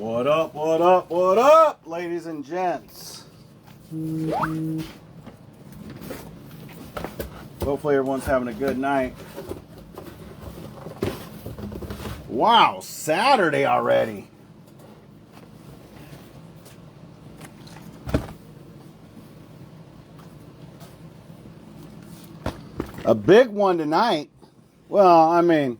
What up, what up, what up, ladies and gents? Hopefully everyone's having a good night. Wow, Saturday already. A big one tonight. Well, I mean,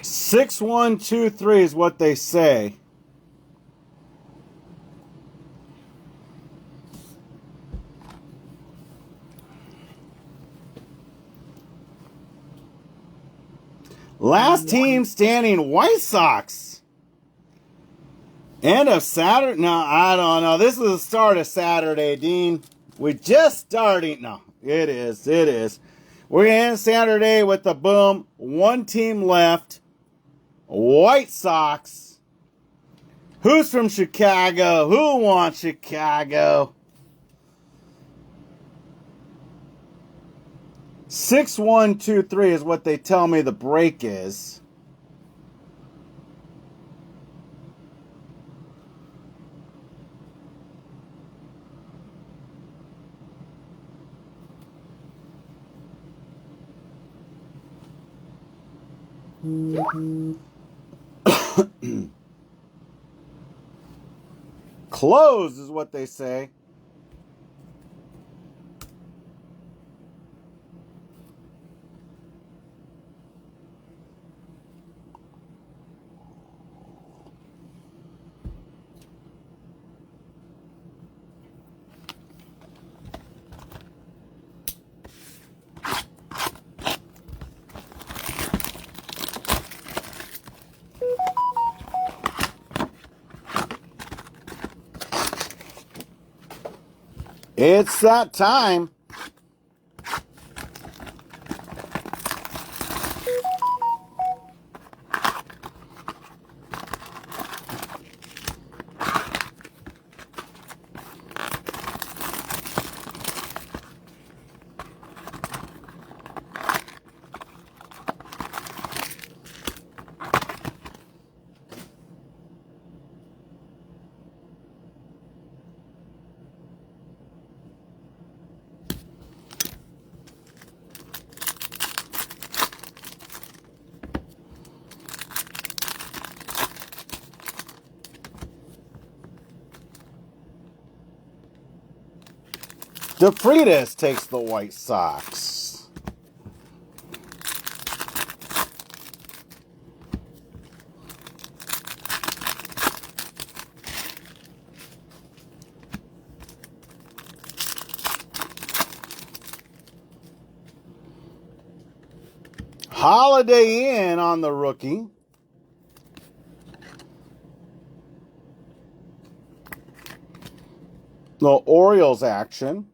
six, 1, 2, 3 is what they say. Last team standing, White Sox. End of Saturday? No, I don't know. This is the start of Saturday, Dean. We're just starting. No, it is. It is. We're in Saturday with the boom. One team left. White Sox. Who's from Chicago? Who wants Chicago? 6, 1, 2, 3 is what they tell me the break is. Close is what they say. It's that time. DeFreitas takes the White Sox. Holiday Inn on the rookie. Little Orioles action.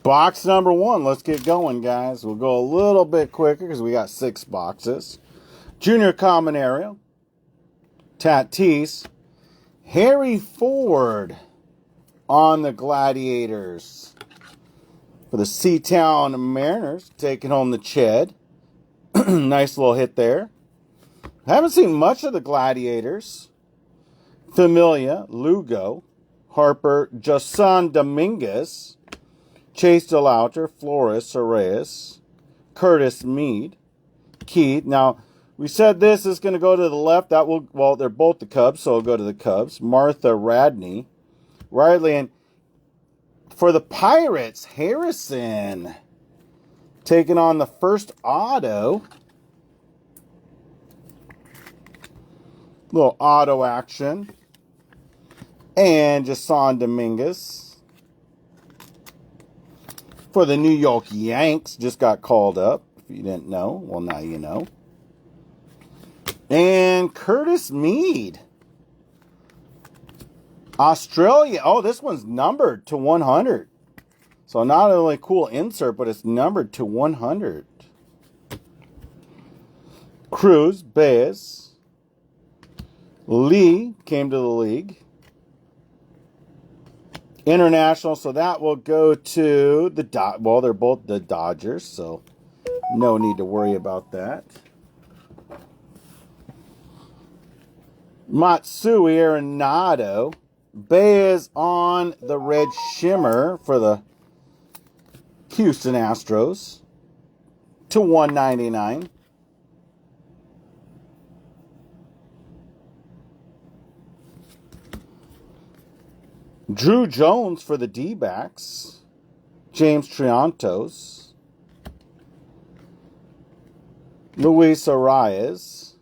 Box number 1. Let's get going, guys. We'll go a little bit quicker because we got 6 boxes. Junior Common Area. Tatis. Harry Ford on the Gladiators. For the Seatown Mariners, taking home the Ched. Nice little hit there. Haven't seen much of the Gladiators. Familia, Lugo, Harper, Jason Dominguez, Chase DeLauter, Flores, Reyes, Curtis Mead, Keith. Now, we said this is going to go to the left. That will, well, they're both the Cubs, so it'll go to the Cubs. Martha Radney, Riley, and for the Pirates, Harrison taking on the first auto. Little auto action. And Jason Dominguez. For the New York Yanks, just got called up. If you didn't know, well, now you know. And Curtis Mead. Australia. Oh, this one's numbered to 100. So not only cool insert, but it's numbered to 100. Cruz, Baez. Lee came to the league. International, so that will go to the well, they're both the Dodgers, so no need to worry about that. Matsui Arenado. Baez on the red shimmer for the Houston Astros to 199. Drew Jones for the D-backs. James Triantos. Luis Arias.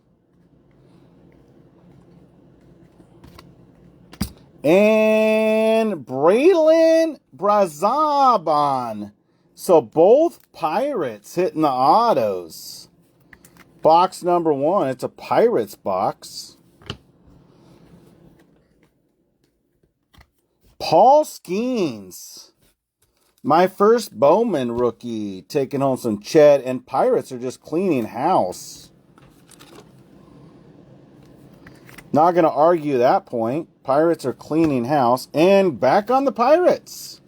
And Braylon Brazaban. So both Pirates hitting the autos. Box number 1. It's a Pirates box. Paul Skeens. My first Bowman rookie. Taking home some Ched. And Pirates are just cleaning house. Not going to argue that point. Pirates are cleaning house. And back on the Pirates.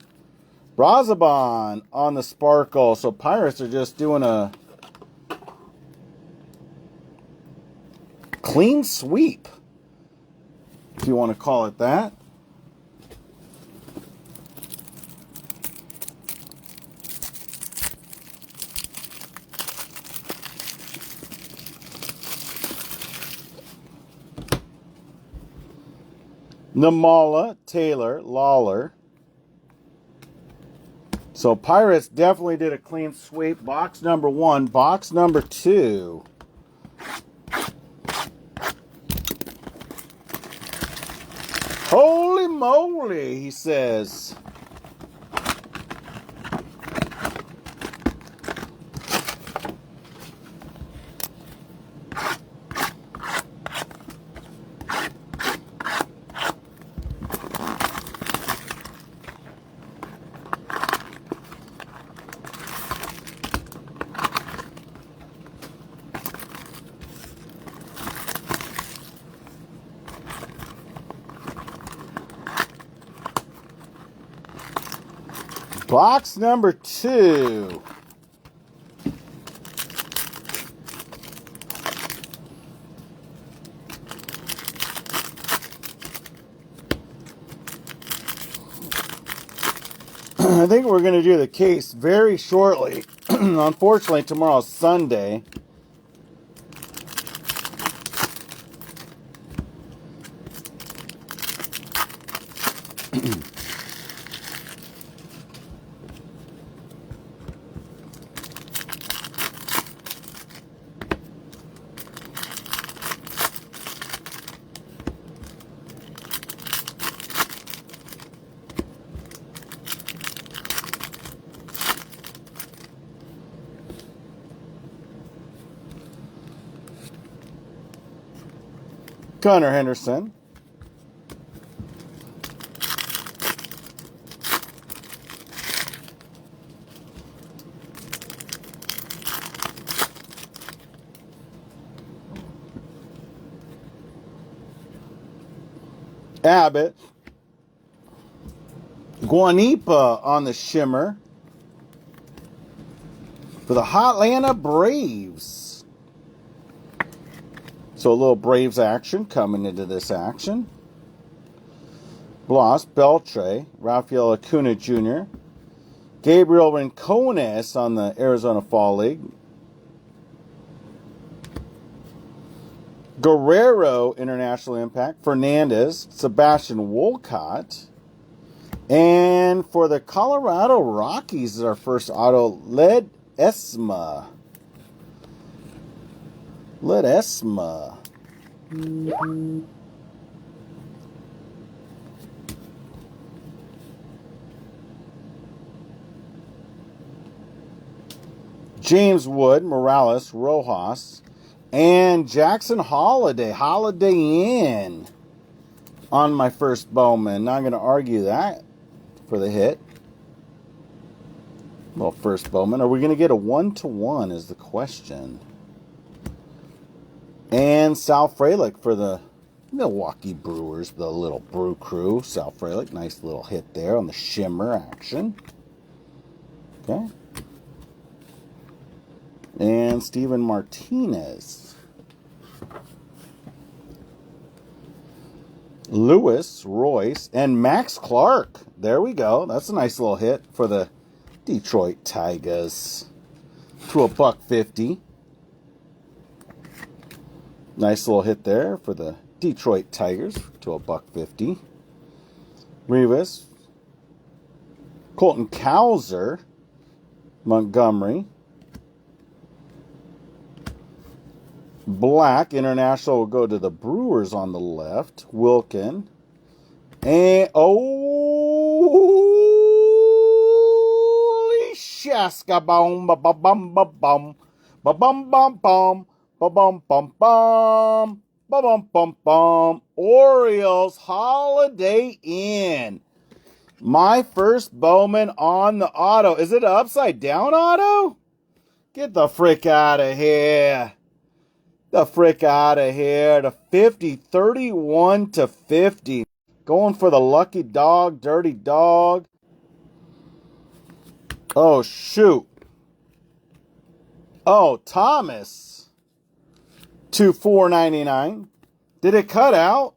Brazaban on the sparkle. So Pirates are just doing a clean sweep, if you want to call it that. Namala, Taylor, Lawler. So Pirates definitely did a clean sweep. Box number 1. Box number 2. Holy moly, he says. Box number 2. I think we're going to do the case very shortly. Unfortunately, tomorrow's Sunday. Connor Henderson. Abbott. Guanipa on the shimmer for the Atlanta Braves. So a little Braves action coming into this action. Blas, Beltre, Rafael Acuna Jr., Gabriel Rincones on the Arizona Fall League. Guerrero, International Impact. Fernandez, Sebastian Wolcott. And for the Colorado Rockies is our first auto, Ledesma. Ledesma. James Wood, Morales, Rojas, and Jackson Holiday. Holiday in on my first Bowman. Not going to argue that for the hit. Well, first Bowman. Are we going to get a 1-to-1 is the question. And Sal Frelick for the Milwaukee Brewers, the little brew crew. Sal Frelick, nice little hit there on the shimmer action. Okay. And Steven Martinez. Lewis, Royce, and Max Clark. There we go. That's a nice little hit for the Detroit Tigers. To $1.50. Nice little hit there for the Detroit Tigers to $1.50. Rivas, Colton Cowser, Montgomery. Black, International will go to the Brewers on the left. Wilkin. And, holy shaska bum ba bum bum ba bum ba bum bum bum ba bum bum bum ba bum bum bum. Orioles Holiday in. My first Bowman on the auto. Is it an upside down auto? Get the frick out of here. The frick out of here. To 50, 31 to 50. Going for the lucky dog, dirty dog. Oh, shoot. Oh, Thomas. To $4.99. Did it cut out?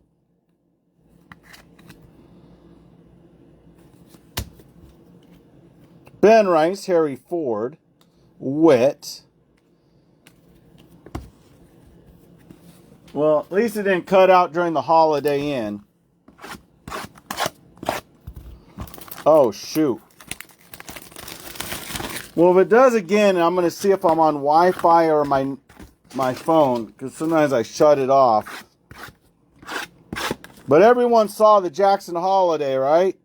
Ben Rice, Harry Ford, Witt. Well, at least it didn't cut out during the Holiday Inn. Oh, shoot. Well, if it does again, I'm going to see if I'm on Wi-Fi or my phone, because sometimes I shut it off. But everyone saw the Jackson Holiday, right?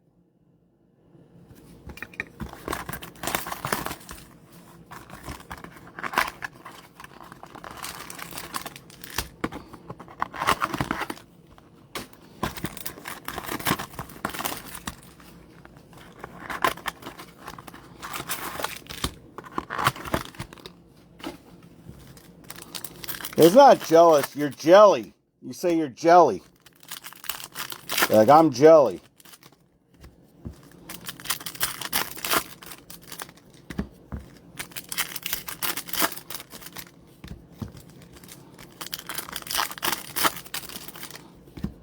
It's not jealous. You're jelly. You say you're jelly. Like, I'm jelly.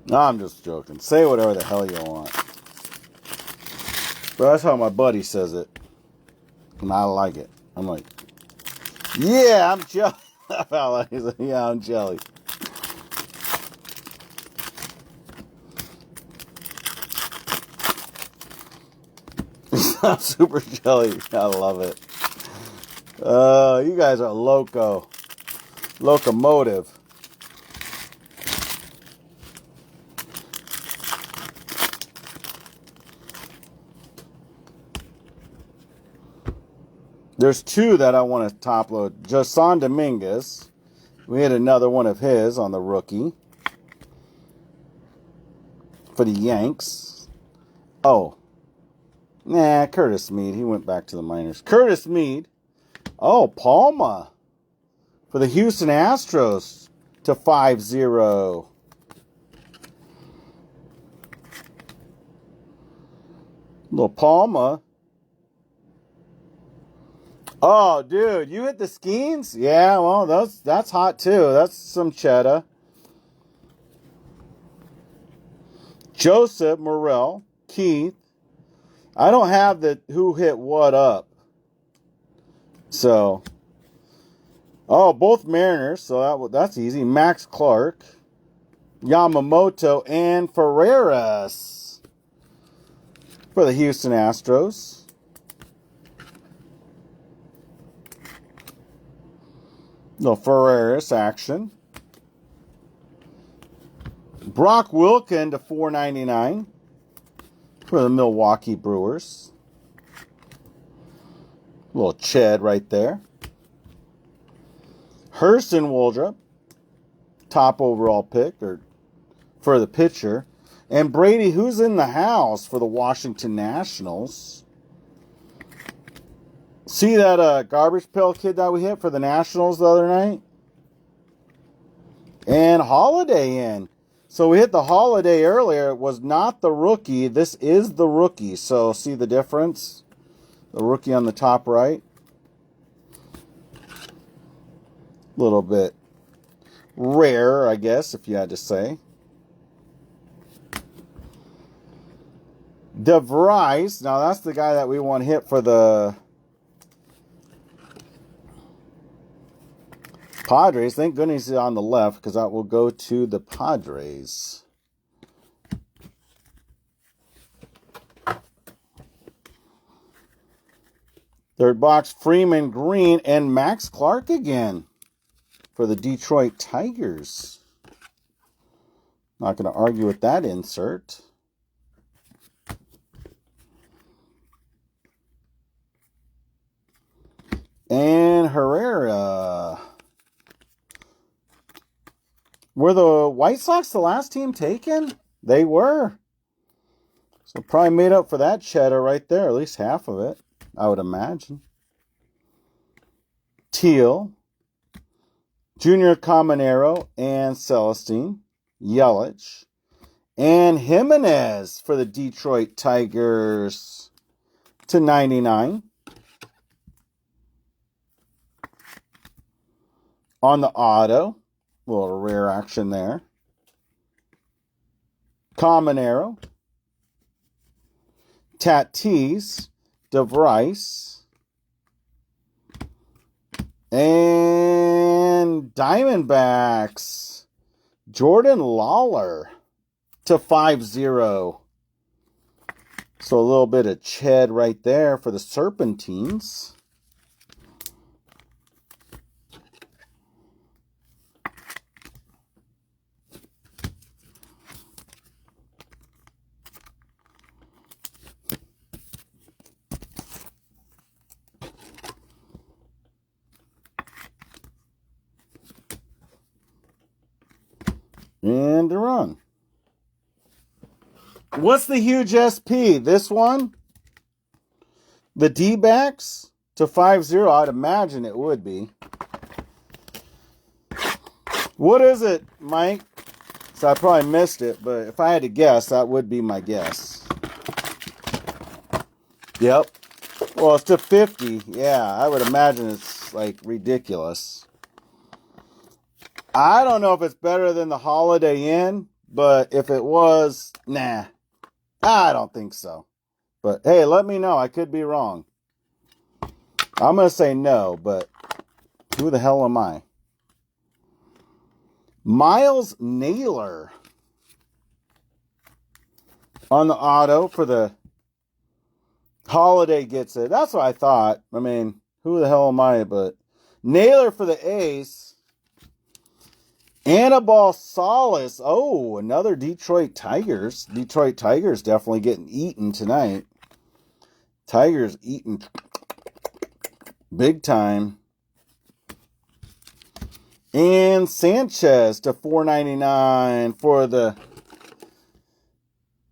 No, I'm just joking. Say whatever the hell you want. But that's how my buddy says it. And I like it. I'm like, yeah, I'm jelly. He's like, yeah, I'm jelly. I'm super jelly. I love it. You guys are loco. Locomotive. There's two that I want to top load. Jason Dominguez. We had another one of his on the rookie. For the Yanks. Oh. Nah, Curtis Mead. He went back to the minors. Curtis Mead. Oh, Palma. For the Houston Astros. To 5-0. Little Palma. Oh, dude, you hit the Skeens? Yeah, well, that's hot too. That's some cheddar. Joseph, Morel, Keith. I don't have the who hit what up. So, oh, both Mariners. So that's easy. Max Clark, Yamamoto, and Ferreras for the Houston Astros. No Ferreras action. Brock Wilkin to $4.99 for the Milwaukee Brewers. Little Ched right there. Hurston Waldrop, top overall pick or for the pitcher. And Brady, who's in the house for the Washington Nationals. See that garbage pail kid that we hit for the Nationals the other night? And Holiday in. So we hit the Holiday earlier. It was not the rookie. This is the rookie. So see the difference? The rookie on the top right. A little bit rare, I guess, if you had to say. DeVries. Now that's the guy that we want to hit for the Padres. Thank goodness he's on the left because that will go to the Padres. Third box, Freeman Green and Max Clark again for the Detroit Tigers. Not going to argue with that insert. And Herrera. Were the White Sox the last team taken? They were. So probably made up for that cheddar right there. At least half of it, I would imagine. Teal. Junior Caminero and Celestine. Yelich. And Jimenez for the Detroit Tigers /99. On the auto, a little rare action there. Caminero. Tatis. DeVries. And Diamondbacks. Jordan Lawler /50. So a little bit of Ched right there for the Serpentines. And a run. What's the huge SP? This one? The D-backs /50? I'd imagine it would be. What is it, Mike? So I probably missed it, but if I had to guess, that would be my guess. Yep. Well, it's /50. Yeah, I would imagine it's like ridiculous. I don't know if it's better than the Holiday Inn, but if it was, nah. I don't think so. But hey, let me know. I could be wrong. I'm going to say no, but who the hell am I? Miles Naylor on the auto for the Holiday gets it. That's what I thought. I mean, who the hell am I? But Naylor for the Ace. Anibal Salas. Oh, another Detroit Tigers. Detroit Tigers definitely getting eaten tonight. Tigers eating big time. And Sanchez /499 for the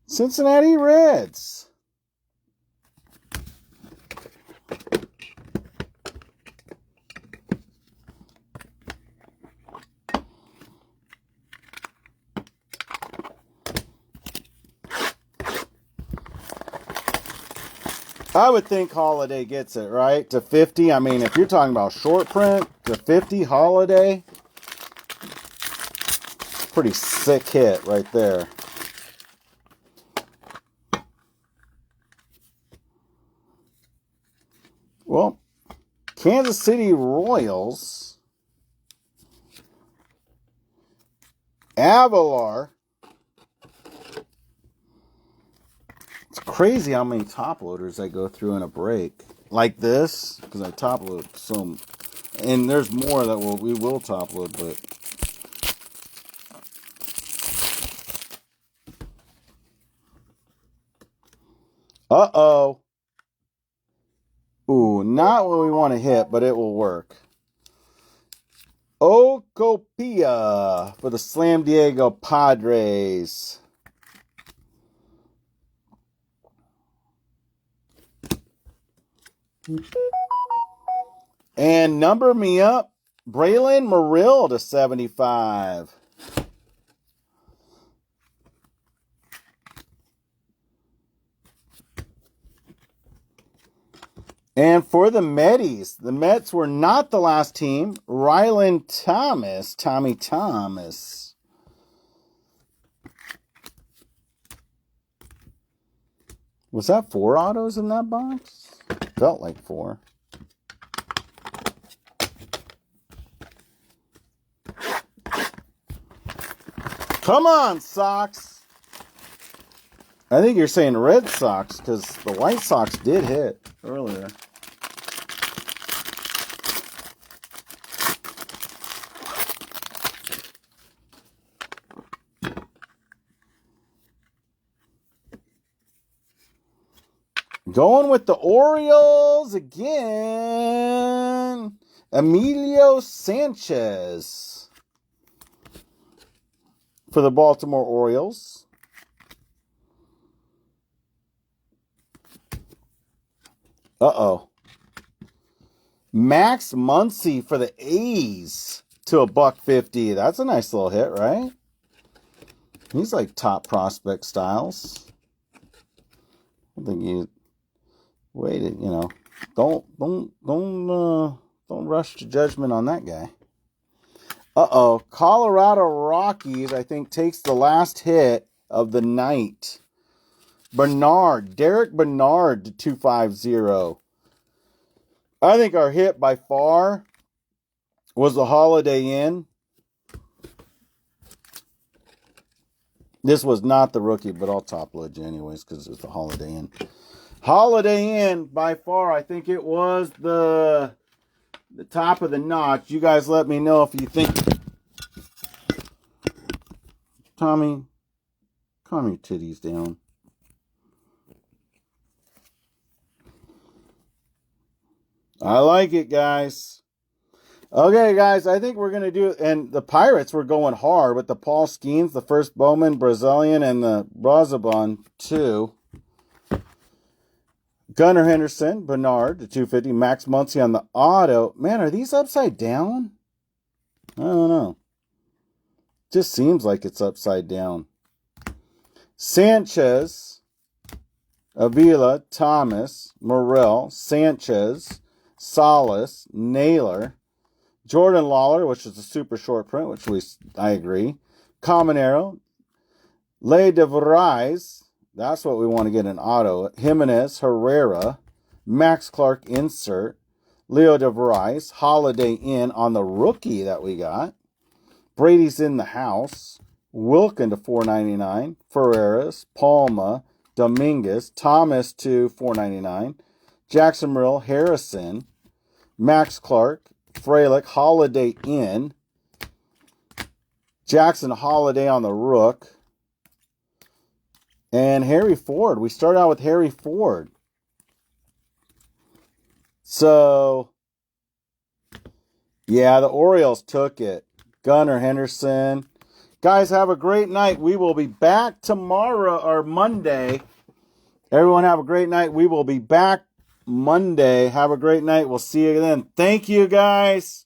Cincinnati Reds. I would think Holiday gets it, right? /50. I mean, if you're talking about short print, /50 Holiday. Pretty sick hit right there. Well, Kansas City Royals. Avalar. It's crazy how many top loaders I go through in a break. Like this, because I top load some. And there's more that we will top load, but uh-oh. Ooh, not what we want to hit, but it will work. Ocopia for the Slam Diego Padres. And number me up, Braylon Merrill to 75. And for the Mets were not the last team. Rylan Thomas, Tommy Thomas. Was that 4 autos in that box? Felt like 4. Come on, Sox. I think you're saying Red Sox because the White Sox did hit earlier. Going with the Orioles again. Emilio Sanchez for the Baltimore Orioles. Uh-oh. Max Muncy for the A's to $150. That's a nice little hit, right? He's like top prospect styles. I think you waited, Don't rush to judgment on that guy. Uh-oh. Colorado Rockies, I think, takes the last hit of the night. Derek Bernard to 250. I think our hit by far was the Holiday Inn. This was not the rookie, but I'll top load you anyways because it's the Holiday Inn. Holiday Inn, by far, I think it was the top of the notch. You guys let me know if you think. Tommy, calm your titties down. I like it, guys. Okay, guys, I think we're going to do it. And the Pirates were going hard with the Paul Skeens, the first Bowman, Brazilian, and the Brazabon, 2. Gunnar Henderson, Bernard, to 250. Max Muncy on the auto. Man, are these upside down? I don't know. Just seems like it's upside down. Sanchez, Avila, Thomas, Morrell, Sanchez, Salas, Naylor, Jordan Lawler, which is a super short print, which I agree. Caminero, Le de Vries, that's what we want to get an auto. Jimenez, Herrera, Max Clark insert, Leo de Vries, Holiday Inn on the rookie that we got. Brady's in the house. Wilkin to $4.99. Ferreras, Palma, Dominguez, Thomas to $4.99. Jackson Merrill, Harrison, Max Clark, Frelick, Holiday Inn, Jackson Holiday on the rook, and Harry Ford. We start out with Harry Ford. So, yeah, the Orioles took it. Gunnar Henderson. Guys, have a great night. We will be back tomorrow or Monday. Everyone have a great night. We will be back Monday. Have a great night. We'll see you then. Thank you, guys.